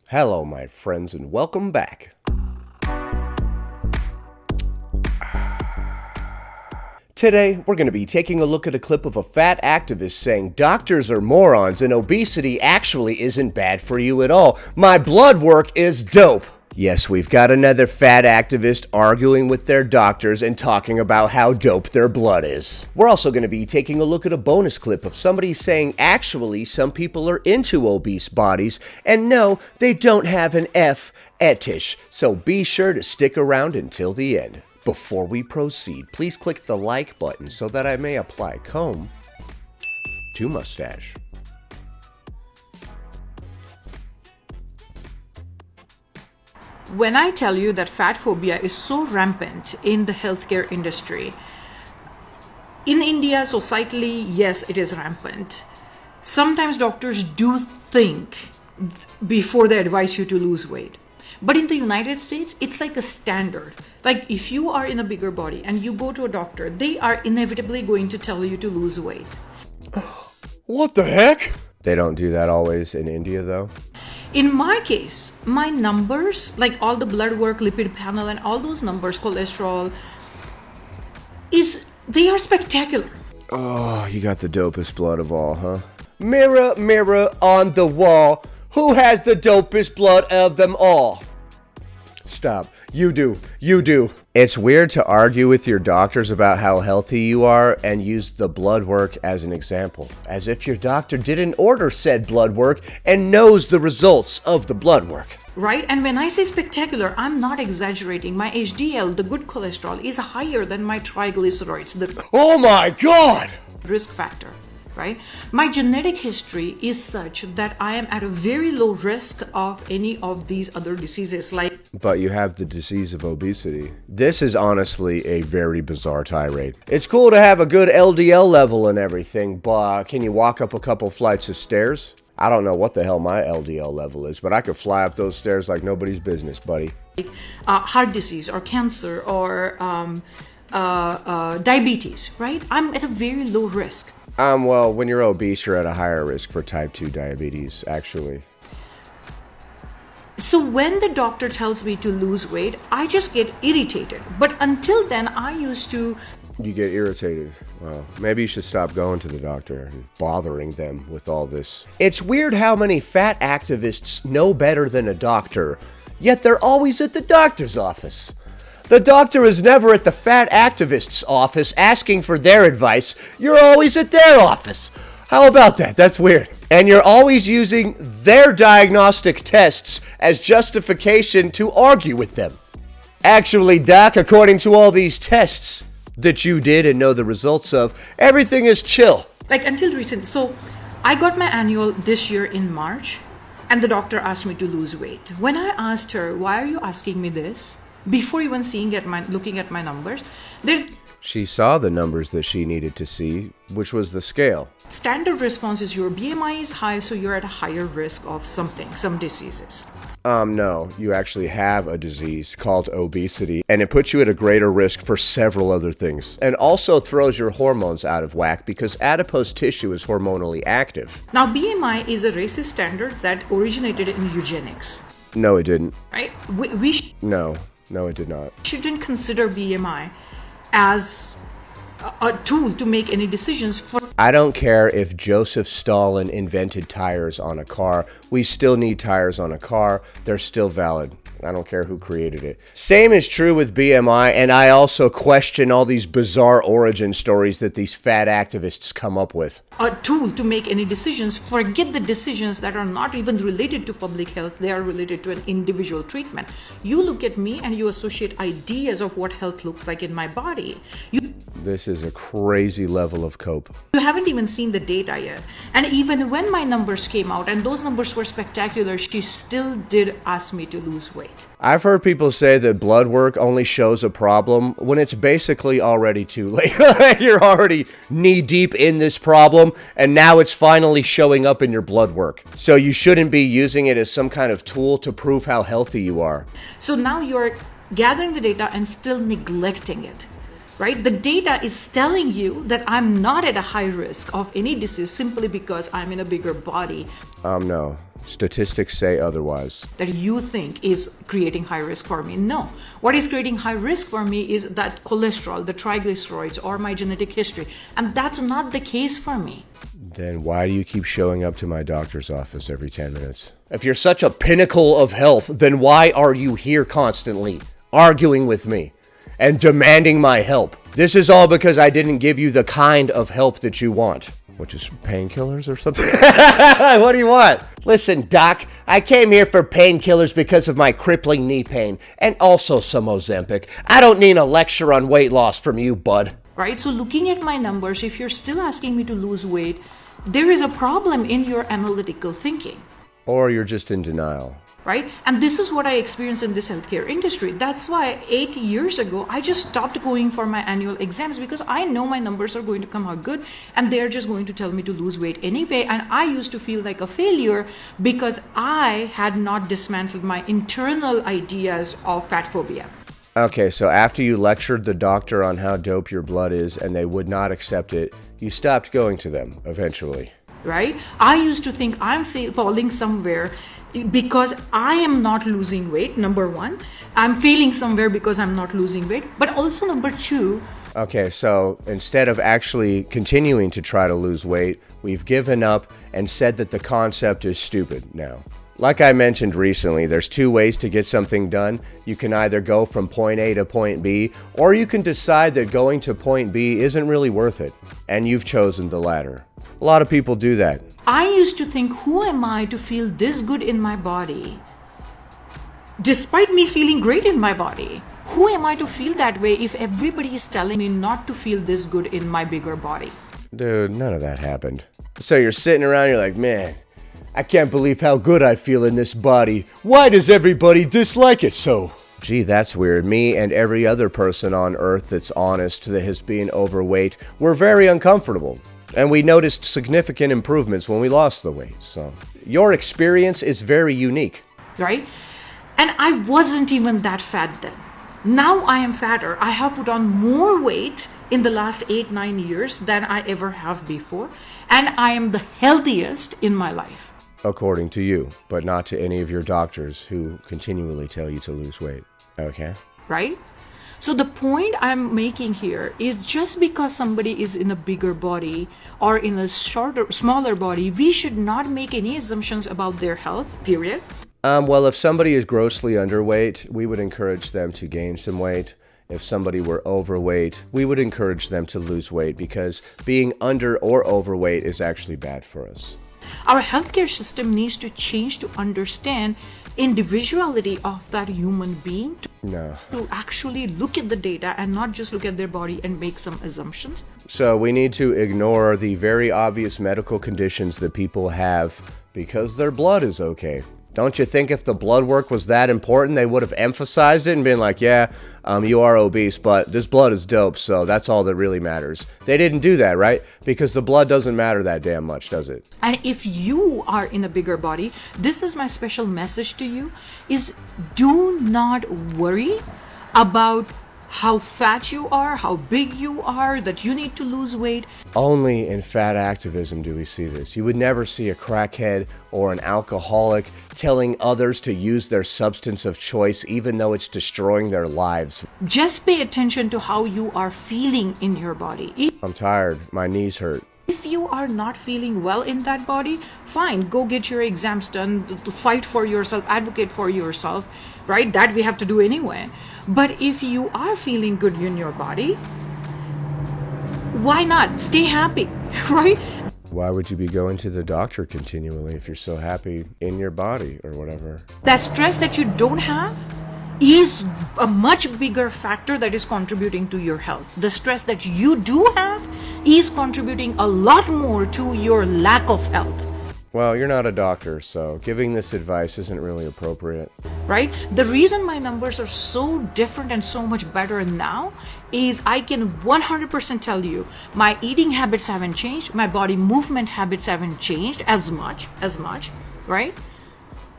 Hello, my friends, and welcome back. Today, we're going to be taking a look at a clip of a fat activist saying doctors are morons and obesity actually isn't bad for you at all. My blood work is dope. Yes, we've got another fat activist arguing with their doctors and talking about how dope their blood is. We're also going to be taking a look at a bonus clip of somebody saying actually some people are into obese bodies, and no, they don't have an F etish. So be sure to stick around until the end. Before we proceed, please click the like button so that I may apply comb to mustache. When I tell you that fat phobia is so rampant in the healthcare industry, in India, societally, yes, it is rampant. Sometimes doctors do think before they advise you to lose weight. But in the United States, it's like a standard. Like if you are in a bigger body and you go to a doctor, they are inevitably going to tell you to lose weight. What the heck? They don't do that always in India, though. In my case, my numbers, like all the blood work, lipid panel, and all those numbers, cholesterol, they are spectacular. Oh, you got the dopest blood of all, huh? Mirror, mirror on the wall, who has the dopest blood of them all? Stop. You do. You do. It's weird to argue with your doctors about how healthy you are and use the blood work as an example, as if your doctor didn't order said blood work and knows the results of the blood work. Right? And when I say spectacular, I'm not exaggerating. My HDL, the good cholesterol, is higher than my triglycerides, the Oh my God! risk factor. Right? My genetic history is such that I am at a very low risk of any of these other diseases like. But you have the disease of obesity. This is honestly a very bizarre tirade. It's cool to have a good LDL level and everything, but can you walk up a couple flights of stairs? I don't know what the hell my LDL level is, but I could fly up those stairs like nobody's business, buddy. Heart disease or cancer or diabetes, right? I'm at a very low risk. Well, when you're obese, you're at a higher risk for type 2 diabetes, actually. So when the doctor tells me to lose weight, I just get irritated. But until then, I used to... You get irritated. Well, maybe you should stop going to the doctor and bothering them with all this. It's weird how many fat activists know better than a doctor, yet they're always at the doctor's office. The doctor is never at the fat activist's office asking for their advice. You're always at their office. How about that? That's weird. And you're always using their diagnostic tests as justification to argue with them. Actually, Doc, according to all these tests that you did and know the results of, everything is chill. Like until recent. So I got my annual this year in March, and the doctor asked me to lose weight. When I asked her, why are you asking me this? Before even looking at my numbers, she saw the numbers that she needed to see, which was the scale. Standard response is your BMI is high, so you're at a higher risk of something, some diseases. No, you actually have a disease called obesity, and it puts you at a greater risk for several other things, and also throws your hormones out of whack because adipose tissue is hormonally active. Now, BMI is a racist standard that originated in eugenics. No, it didn't. Right? No, it did not. Shouldn't consider BMI as a tool to make any decisions for. I don't care if Joseph Stalin invented tires on a car. We still need tires on a car. They're still valid. I don't care who created it. Same is true with BMI, and I also question all these bizarre origin stories that these fat activists come up with. A tool to make any decisions. Forget the decisions that are not even related to public health. They are related to an individual treatment. You look at me and you associate ideas of what health looks like in my body. This is a crazy level of cope. You haven't even seen the data yet. And even when my numbers came out, and those numbers were spectacular, she still did ask me to lose weight. I've heard people say that blood work only shows a problem when it's basically already too late. You're already knee deep in this problem, and now it's finally showing up in your blood work. So you shouldn't be using it as some kind of tool to prove how healthy you are. So now you're gathering the data and still neglecting it. Right? The data is telling you that I'm not at a high risk of any disease simply because I'm in a bigger body. No. Statistics say otherwise. That you think is creating high risk for me. No. What is creating high risk for me is that cholesterol, the triglycerides, or my genetic history. And that's not the case for me. Then why do you keep showing up to my doctor's office every 10 minutes? If you're such a pinnacle of health, then why are you here constantly, arguing with me and demanding my help? This is all because I didn't give you the kind of help that you want. Which is painkillers or something? What do you want? Listen, Doc, I came here for painkillers because of my crippling knee pain and also some Ozempic. I don't need a lecture on weight loss from you, bud. Right? So looking at my numbers, if you're still asking me to lose weight, there is a problem in your analytical thinking. Or you're just in denial. Right? And this is what I experienced in this healthcare industry. That's why 8 years ago, I just stopped going for my annual exams because I know my numbers are going to come out good and they're just going to tell me to lose weight anyway. And I used to feel like a failure because I had not dismantled my internal ideas of fat phobia. Okay, so after you lectured the doctor on how dope your blood is and they would not accept it, you stopped going to them eventually. Right? I used to think I'm falling somewhere because I am not losing weight, number one. I'm failing somewhere because I'm not losing weight. But also number two. Okay, so instead of actually continuing to try to lose weight, we've given up and said that the concept is stupid now. Like I mentioned recently, there's two ways to get something done. You can either go from point A to point B, or you can decide that going to point B isn't really worth it. And you've chosen the latter. A lot of people do that. I used to think, who am I to feel this good in my body? Despite me feeling great in my body, who am I to feel that way if everybody is telling me not to feel this good in my bigger body? Dude, none of that happened. So you're sitting around, you're like, man, I can't believe how good I feel in this body. Why does everybody dislike it so? Gee, that's weird. Me and every other person on Earth that's honest that has been overweight were very uncomfortable. And we noticed significant improvements when we lost the weight. So your experience is very unique. Right? And I wasn't even that fat then. Now I am fatter. I have put on more weight in the last 8-9 years than I ever have before. And I am the healthiest in my life. According to you, but not to any of your doctors who continually tell you to lose weight. Okay? Right? So the point I'm making here is just because somebody is in a bigger body or in a smaller body, we should not make any assumptions about their health, period. Well, if somebody is grossly underweight, we would encourage them to gain some weight. If somebody were overweight, we would encourage them to lose weight because being under or overweight is actually bad for us. Our healthcare system needs to change to understand individuality of that human being, to actually look at the data and not just look at their body and make some assumptions. So we need to ignore the very obvious medical conditions that people have because their blood is okay. Don't you think if the blood work was that important, they would have emphasized it and been like, yeah, you are obese, but this blood is dope, so that's all that really matters. They didn't do that, right? Because the blood doesn't matter that damn much, does it? And if you are in a bigger body, this is my special message to you, is do not worry about how fat you are, how big you are, that you need to lose weight. Only in fat activism do we see this. You would never see a crackhead or an alcoholic telling others to use their substance of choice even though it's destroying their lives. Just pay attention to how you are feeling in your body. I'm tired. My knees hurt. If you are not feeling well in that body, fine, go get your exams done, to fight for yourself, advocate for yourself, right? That we have to do anyway. But if you are feeling good in your body, why not? Stay happy, right? Why would you be going to the doctor continually if you're so happy in your body or whatever? That stress that you don't have is a much bigger factor that is contributing to your health. The stress that you do have is contributing a lot more to your lack of health. Well, you're not a doctor, so giving this advice isn't really appropriate. Right? The reason my numbers are so different and so much better now is I can 100% tell you my eating habits haven't changed, my body movement habits haven't changed as much, right?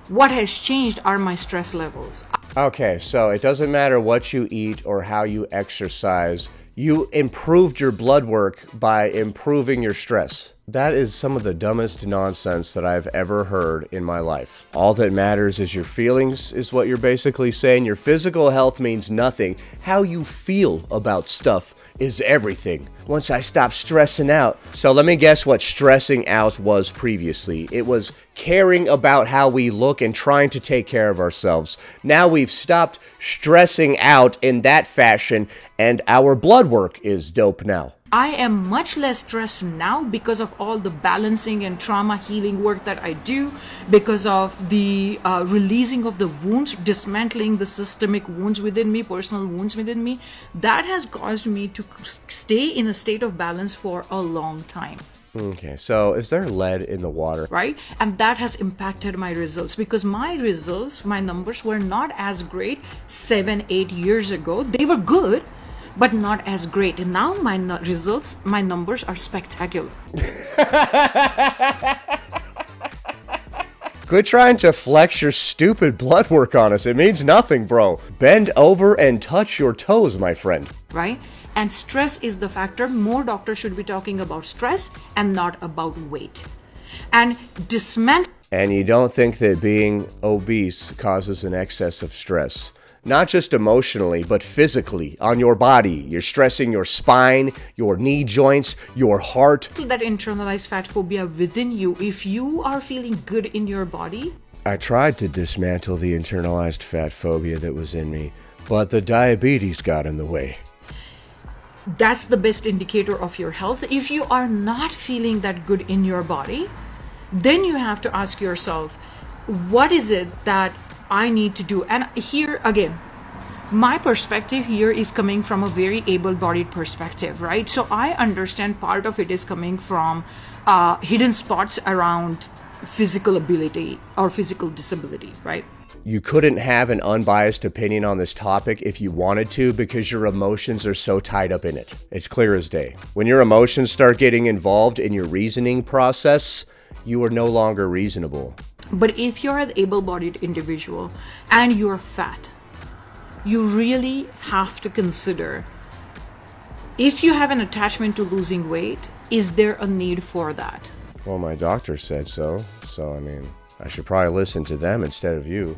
What has changed are my stress levels. Okay, so it doesn't matter what you eat or how you exercise. You improved your blood work by improving your stress. That is some of the dumbest nonsense that I've ever heard in my life. All that matters is your feelings, is what you're basically saying. Your physical health means nothing. How you feel about stuff is everything. Once I stopped stressing out. So let me guess what stressing out was previously. It was caring about how we look and trying to take care of ourselves. Now we've stopped stressing out in that fashion, and our blood work is dope now. I am much less stressed now because of all the balancing and trauma healing work that I do, because of the releasing of the wounds, dismantling the systemic wounds within me, personal wounds within me. That has caused me to stay in a state of balance for a long time. Okay, so is there lead in the water? Right? And that has impacted my results, because my results, my numbers were not as great 7-8 years ago. They were good, but not as great. And now my results, my numbers are spectacular. Quit trying to flex your stupid blood work on us. It means nothing, bro. Bend over and touch your toes, my friend. Right? And stress is the factor. More doctors should be talking about stress and not about weight. And dismantle. And you don't think that being obese causes an excess of stress? Not just emotionally, but physically, on your body. You're stressing your spine, your knee joints, your heart. That internalized fat phobia within you, if you are feeling good in your body. I tried to dismantle the internalized fat phobia that was in me, but the diabetes got in the way. That's the best indicator of your health. If you are not feeling that good in your body, then you have to ask yourself, what is it that I need to do? And here again, my perspective here is coming from a very able-bodied perspective, right? So I understand part of it is coming from hidden spots around physical ability or physical disability, right? You couldn't have an unbiased opinion on this topic if you wanted to, because your emotions are so tied up in it. It's clear as day. When your emotions start getting involved in your reasoning process, you are no longer reasonable. But if you're an able-bodied individual and you're fat, you really have to consider, if you have an attachment to losing weight, is there a need for that? Well, my doctor said so. So, I mean, I should probably listen to them instead of you.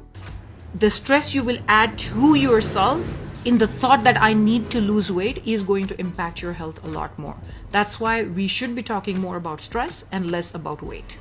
The stress you will add to yourself in the thought that I need to lose weight is going to impact your health a lot more. That's why we should be talking more about stress and less about weight.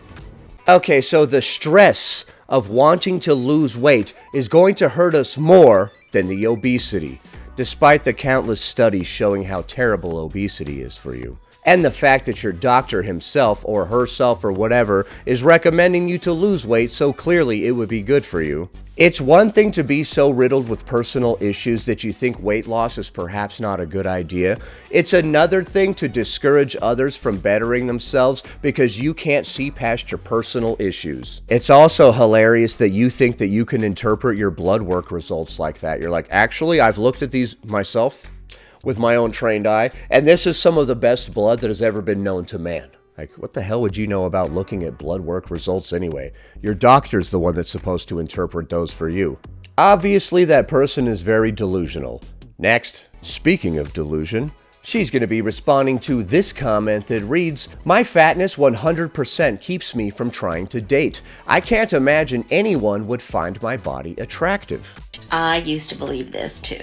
Okay, so the stress of wanting to lose weight is going to hurt us more than the obesity, despite the countless studies showing how terrible obesity is for you. And the fact that your doctor himself or herself or whatever is recommending you to lose weight, so clearly it would be good for you. It's one thing to be so riddled with personal issues that you think weight loss is perhaps not a good idea. It's another thing to discourage others from bettering themselves because you can't see past your personal issues. It's also hilarious that you think that you can interpret your blood work results like that. You're like, actually, I've looked at these myself with my own trained eye, and this is some of the best blood that has ever been known to man. Like, what the hell would you know about looking at blood work results anyway? Your doctor's the one that's supposed to interpret those for you. Obviously, that person is very delusional. Next, speaking of delusion, she's going to be responding to this comment that reads, "My fatness 100% keeps me from trying to date. I can't imagine anyone would find my body attractive." I used to believe this too.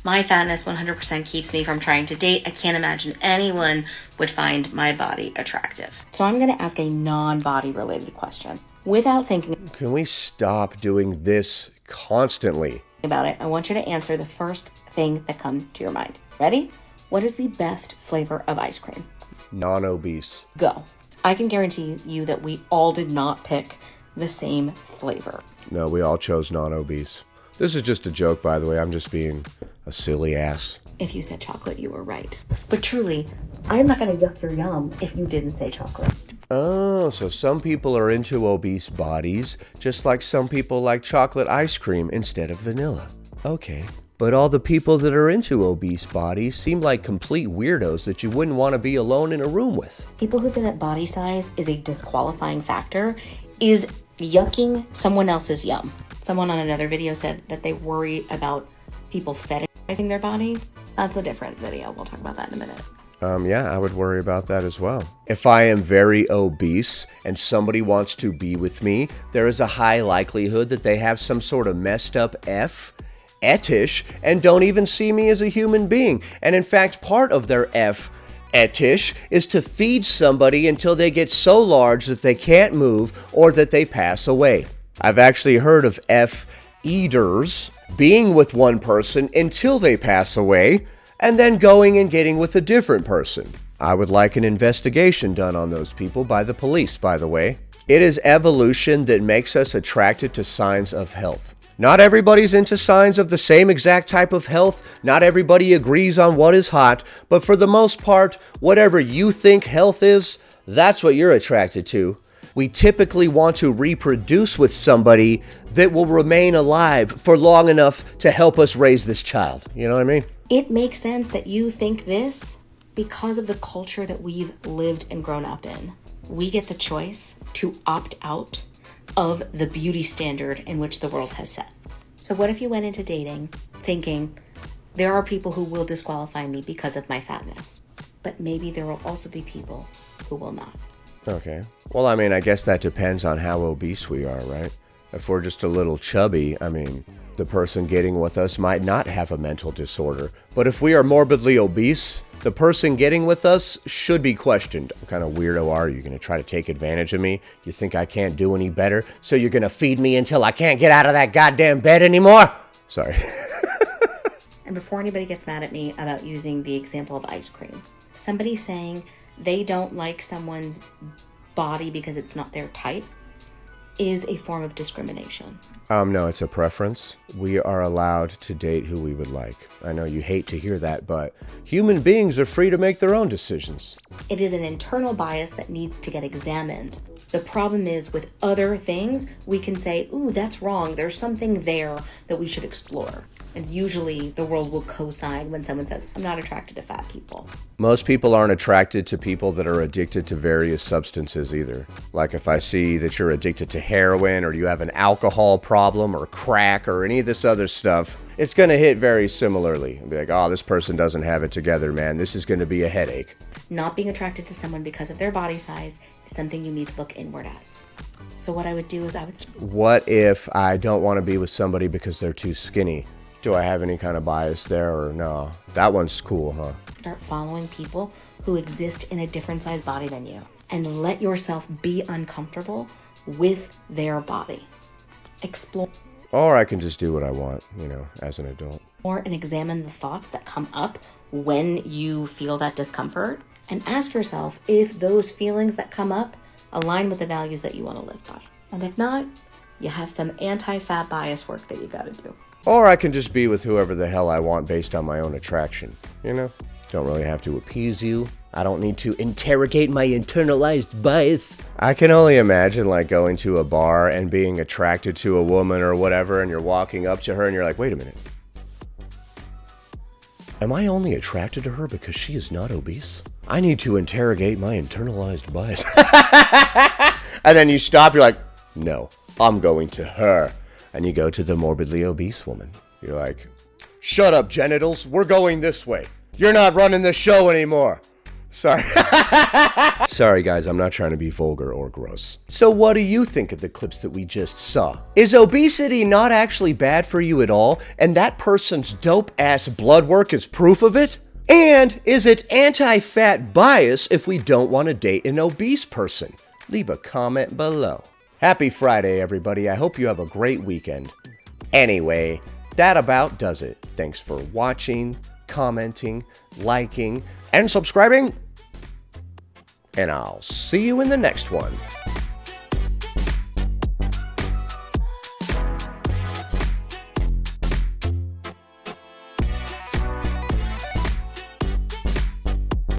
My fatness 100% keeps me from trying to date. I can't imagine anyone would find my body attractive. So I'm going to ask a non-body related question without thinking Can we stop doing this constantly? about it. I want you to answer the first thing that comes to your mind. Ready? What is the best flavor of ice cream? Non-obese. Go. I can guarantee you that we all did not pick the same flavor. No, we all chose non-obese. This is just a joke, by the way. I'm just being a silly ass. If you said chocolate, you were right. But truly, I'm not going to yuck your yum if you didn't say chocolate. Oh, so some people are into obese bodies, just like some people like chocolate ice cream instead of vanilla. Okay. But all the people that are into obese bodies seem like complete weirdos that you wouldn't want to be alone in a room with. People who think that body size is a disqualifying factor is yucking someone else's yum. Someone on another video said that they worry about people fetishizing their body. That's a different video. We'll talk about that in a minute. Yeah, I would worry about that as well. If I am very obese and somebody wants to be with me, there is a high likelihood that they have some sort of messed up fetish and don't even see me as a human being. And in fact, part of their fetish is to feed somebody until they get so large that they can't move or that they pass away. I've actually heard of eaters being with one person until they pass away and then going and getting with a different person. I would like an investigation done on those people by the police, by the way. It is evolution that makes us attracted to signs of health. Not everybody's into signs of the same exact type of health. Not everybody agrees on what is hot. But for the most part, whatever you think health is, that's what you're attracted to. We typically want to reproduce with somebody that will remain alive for long enough to help us raise this child. You know what I mean? It makes sense that you think this because of the culture that we've lived and grown up in. We get the choice to opt out of the beauty standard in which the world has set. So what if you went into dating thinking, there are people who will disqualify me because of my fatness, but maybe there will also be people who will not. Okay. Well, I mean, I guess that depends on how obese we are, right? If we're just a little chubby, I mean, the person getting with us might not have a mental disorder. But if we are morbidly obese, the person getting with us should be questioned. What kind of weirdo are you? Going to try to take advantage of me? You think I can't do any better? So you're going to feed me until I can't get out of that goddamn bed anymore? Sorry. And before anybody gets mad at me about using the example of ice cream, somebody saying they don't like someone's body because it's not their type is a form of discrimination. No, it's a preference. We are allowed to date who we would like. I know you hate to hear that, but human beings are free to make their own decisions. It is an internal bias that needs to get examined. The problem is with other things, we can say, ooh, that's wrong. There's something there that we should explore. And usually the world will co-sign when someone says, I'm not attracted to fat people. Most people aren't attracted to people that are addicted to various substances either. Like if I see that you're addicted to heroin or you have an alcohol problem or crack or any of this other stuff, it's going to hit very similarly. And be like, oh, this person doesn't have it together, man. This is going to be a headache. Not being attracted to someone because of their body size is something you need to look inward at. So what I would do is What if I don't want to be with somebody because they're too skinny? Do I have any kind of bias there or no? That one's cool, huh? Start following people who exist in a different size body than you and let yourself be uncomfortable with their body. Explore. Or I can just do what I want, as an adult. And examine the thoughts that come up when you feel that discomfort and ask yourself if those feelings that come up align with the values that you want to live by. And if not, you have some anti-fat bias work that you got to do. Or I can just be with whoever the hell I want based on my own attraction, Don't really have to appease you. I don't need to interrogate my internalized bias. I can only imagine going to a bar and being attracted to a woman or whatever, and you're walking up to her and you're like, wait a minute. Am I only attracted to her because she is not obese? I need to interrogate my internalized bias. And then you stop, you're like, no, I'm going to her. And you go to the morbidly obese woman. You're like, shut up, genitals. We're going this way. You're not running the show anymore. Sorry. Sorry, guys. I'm not trying to be vulgar or gross. So what do you think of the clips that we just saw? Is obesity not actually bad for you at all? And that person's dope-ass blood work is proof of it? And is it anti-fat bias if we don't want to date an obese person? Leave a comment below. Happy Friday, everybody. I hope you have a great weekend. Anyway, that about does it. Thanks for watching, commenting, liking, and subscribing. And I'll see you in the next one.